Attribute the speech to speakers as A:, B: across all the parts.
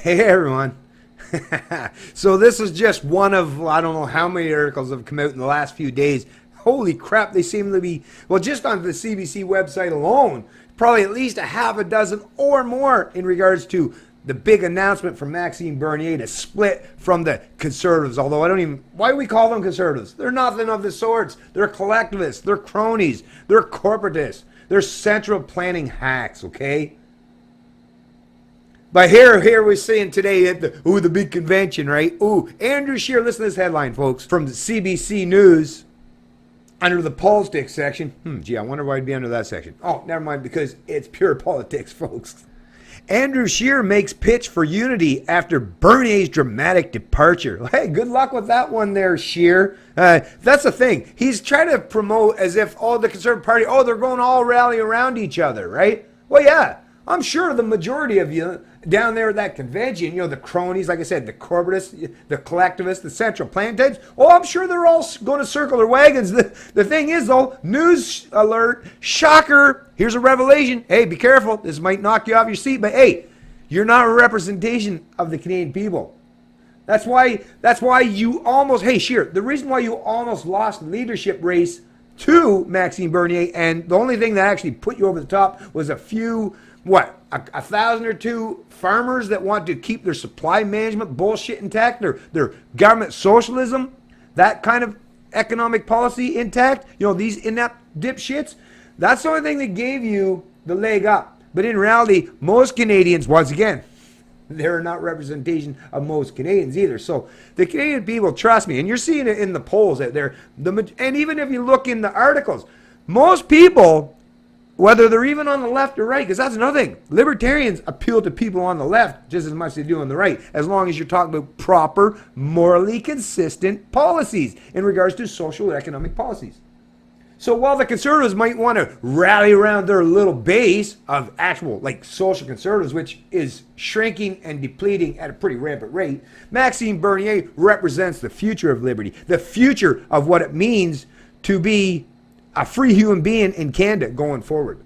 A: Hey everyone. So this is just one of, I don't know how many articles have come out in the last few days. Holy crap, they seem to be, well, just on the CBC website alone, probably at least a half a dozen or more in regards to the big announcement from Maxime Bernier to split from the conservatives. Although I don't even, why do we call them conservatives? They're nothing of the sorts. They're collectivists, they're cronies, they're corporatists, they're central planning hacks, okay? But here we're seeing today at the big convention, right? Andrew Scheer, listen to this headline, folks, from the CBC News under the politics section. Gee, I wonder why it'd be under that section. Oh, never mind, because it's pure politics, folks. Andrew Scheer makes pitch for unity after Bernier's dramatic departure. Hey, good luck with that one there, Scheer. That's the thing. He's trying to promote as if, the Conservative Party, they're going to all rally around each other, right? Well, yeah. I'm sure the majority of you down there at that convention, the cronies, like I said, the corporatists, the collectivists, the central plan types, I'm sure they're all going to circle their wagons. The thing is, though, news alert, shocker, here's a revelation. Hey, be careful. This might knock you off your seat, but hey, you're not a representation of the Canadian people. That's why you almost, hey, Scheer, the reason why you almost lost the leadership race to Maxime Bernier, and the only thing that actually put you over the top was a few, a 1,000 or two farmers that want to keep their supply management bullshit intact, their government socialism, that kind of economic policy intact, these inept dipshits. That's the only thing that gave you the leg up. But in reality, most Canadians, once again, they're not representation of most Canadians either. So the Canadian people, trust me, and you're seeing it in the polls out there, and even if you look in the articles, most people, whether they're even on the left or right, because that's another thing. Libertarians appeal to people on the left just as much as they do on the right, as long as you're talking about proper, morally consistent policies in regards to social and economic policies. So while the conservatives might want to rally around their little base of actual, social conservatives, which is shrinking and depleting at a pretty rampant rate, Maxime Bernier represents the future of liberty, the future of what it means to be a free human being in Canada going forward.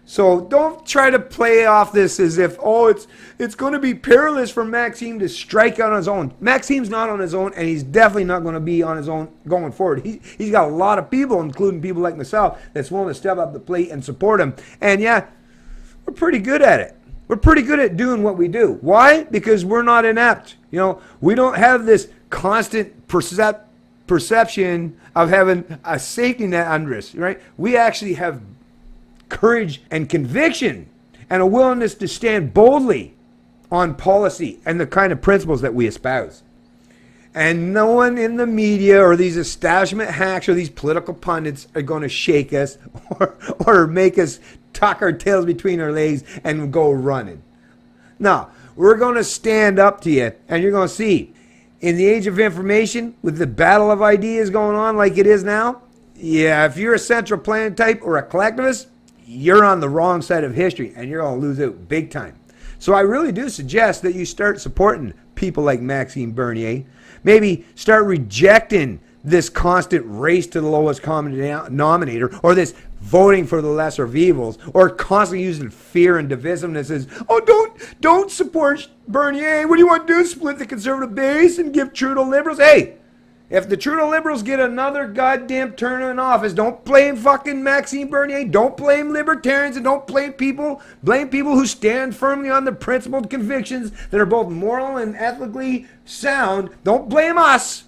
A: So don't try to play off this as if, it's going to be perilous for Maxime to strike out on his own. Maxime's not on his own, and he's definitely not going to be on his own going forward. He's got a lot of people, including people like myself, that's willing to step up the plate and support him. And yeah, we're pretty good at it. We're pretty good at doing what we do. Why? Because we're not inept. We don't have this constant perception of having a safety net under us, right? We actually have courage and conviction and a willingness to stand boldly on policy and the kind of principles that we espouse. And no one in the media or these establishment hacks or these political pundits are going to shake us or make us tuck our tails between our legs and go running. No, we're going to stand up to you, and you're going to see. In the age of information, with the battle of ideas going on like it is now, yeah, if you're a central plan type or a collectivist, you're on the wrong side of history, and you're going to lose out big time. So I really do suggest that you start supporting people like Maxime Bernier. Maybe start rejecting this constant race to the lowest common denominator, or this voting for the lesser of evils, or constantly using fear and divisiveness as, don't support Bernier. What do you want to do? Split the conservative base and give Trudeau liberals? Hey, if the Trudeau liberals get another goddamn term in office, don't blame fucking Maxime Bernier. Don't blame libertarians, and don't blame people who stand firmly on the principled convictions that are both moral and ethically sound. Don't blame us.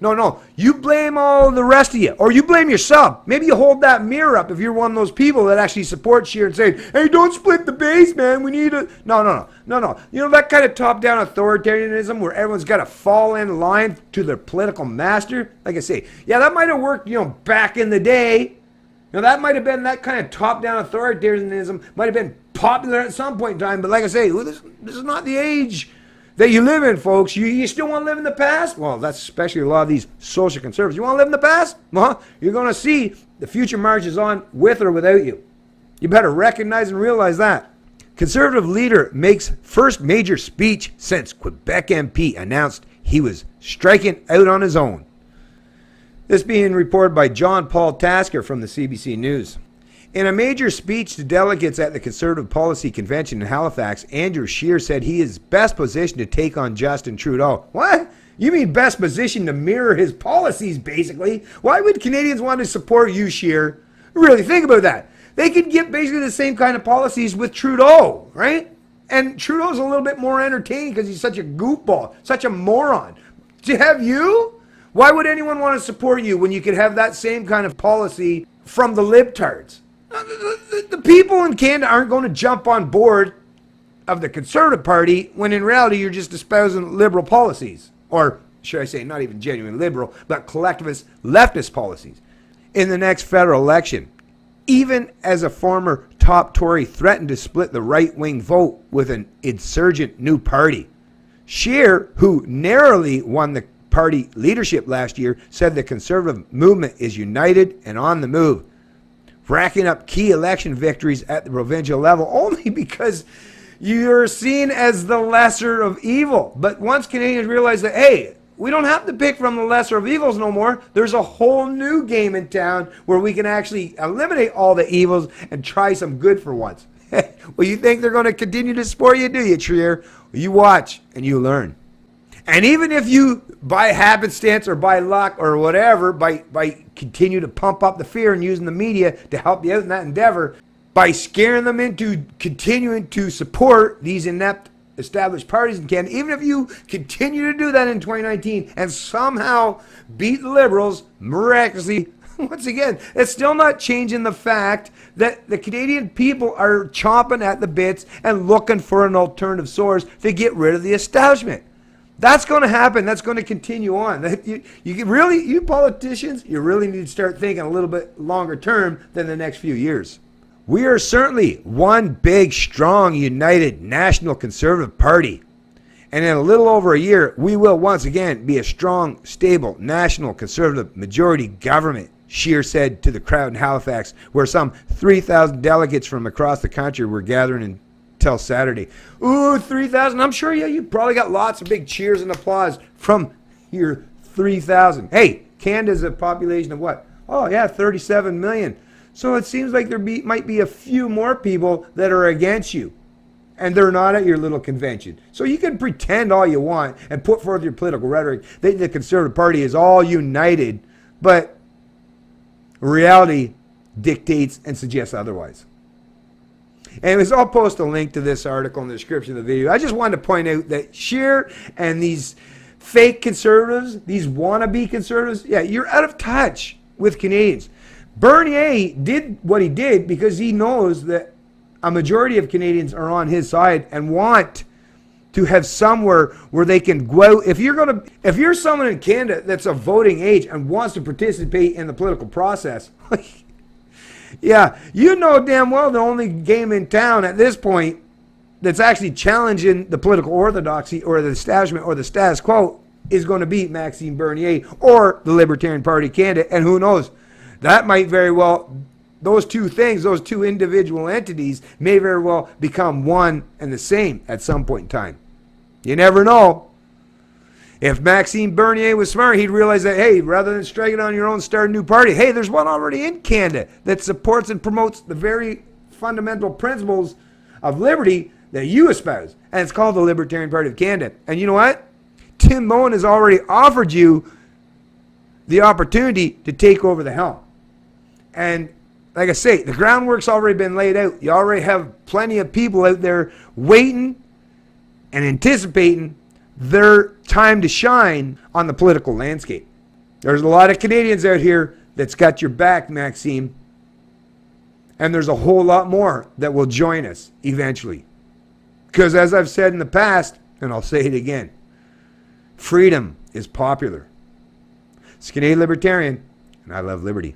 A: No, you blame all the rest of you, or you blame yourself. Maybe you hold that mirror up if you're one of those people that actually support Scheer and say, hey, don't split the base, man. We need a... No. That kind of top-down authoritarianism where everyone's got to fall in line to their political master. Like I say, yeah, that might have worked, back in the day. That might have been, that kind of top-down authoritarianism might have been popular at some point in time. But like I say, this is not the age that you live in, folks. You still want to live in the past? Well, that's especially a lot of these social conservatives. You want to live in the past? Well, you're going to see the future marches on with or without you. You better recognize and realize that. Conservative leader makes first major speech since Quebec MP announced he was striking out on his own. This being reported by John Paul Tasker from the CBC News. In a major speech to delegates at the Conservative Policy Convention in Halifax, Andrew Scheer said he is best positioned to take on Justin Trudeau. What? You mean best positioned to mirror his policies, basically? Why would Canadians want to support you, Scheer? Really, think about that. They could get basically the same kind of policies with Trudeau, right? And Trudeau's a little bit more entertaining because he's such a goofball, such a moron. To have you? Why would anyone want to support you when you could have that same kind of policy from the libtards? The people in Canada aren't going to jump on board of the Conservative Party when in reality you're just espousing liberal policies. Or should I say not even genuine liberal, but collectivist leftist policies. In the next federal election, even as a former top Tory threatened to split the right-wing vote with an insurgent new party, Scheer, who narrowly won the party leadership last year, said the Conservative movement is united and on the move, racking up key election victories at the provincial level only because you're seen as the lesser of evil. But once Canadians realize that, hey, we don't have to pick from the lesser of evils no more. There's a whole new game in town where we can actually eliminate all the evils and try some good for once. Well, you think they're going to continue to support you, do you, Trier? Well, you watch and you learn. And even if you, by happenstance or by luck or whatever, by continue to pump up the fear and using the media to help you out in that endeavor, by scaring them into continuing to support these inept established parties in Canada, even if you continue to do that in 2019 and somehow beat the Liberals miraculously, once again, it's still not changing the fact that the Canadian people are chomping at the bits and looking for an alternative source to get rid of the establishment. That's going to happen. That's going to continue on. You politicians, you really need to start thinking a little bit longer term than the next few years. We are certainly one big, strong, united national conservative party. And in a little over a year, we will once again be a strong, stable, national conservative majority government, Scheer said to the crowd in Halifax, where some 3,000 delegates from across the country were gathering until Saturday. Ooh, 3,000. I'm sure, yeah, you probably got lots of big cheers and applause from your 3,000. Hey, Canada's a population of what? Oh, yeah, 37 million. So it seems like there might be a few more people that are against you. And they're not at your little convention. So you can pretend all you want and put forth your political rhetoric that the Conservative Party is all united. But reality dictates and suggests otherwise. Anyways, I'll post a link to this article in the description of the video. I just wanted to point out that Scheer and these fake conservatives, these wannabe conservatives, yeah, you're out of touch with Canadians. Bernier did what he did because he knows that a majority of Canadians are on his side and want to have somewhere where they can go out. If you're someone in Canada that's of voting age and wants to participate in the political process, yeah, you know damn well the only game in town at this point that's actually challenging the political orthodoxy or the establishment or the status quo is going to be Maxime Bernier or the Libertarian Party of Canada. And who knows? That might very well, those two things, those two individual entities may very well become one and the same at some point in time. You never know. If Maxime Bernier was smart, he'd realize that, hey, rather than striking on your own, start a new party. Hey, there's one already in Canada that supports and promotes the very fundamental principles of liberty that you espouse. And it's called the Libertarian Party of Canada. And you know what? Tim Moen has already offered you the opportunity to take over the helm. And like I say, the groundwork's already been laid out. You already have plenty of people out there waiting and anticipating their time to shine on the political landscape. There's a lot of Canadians out here that's got your back, Maxime. And there's a whole lot more that will join us eventually. Because as I've said in the past, and I'll say it again, freedom is popular. It's Canadian Libertarian, and I love liberty.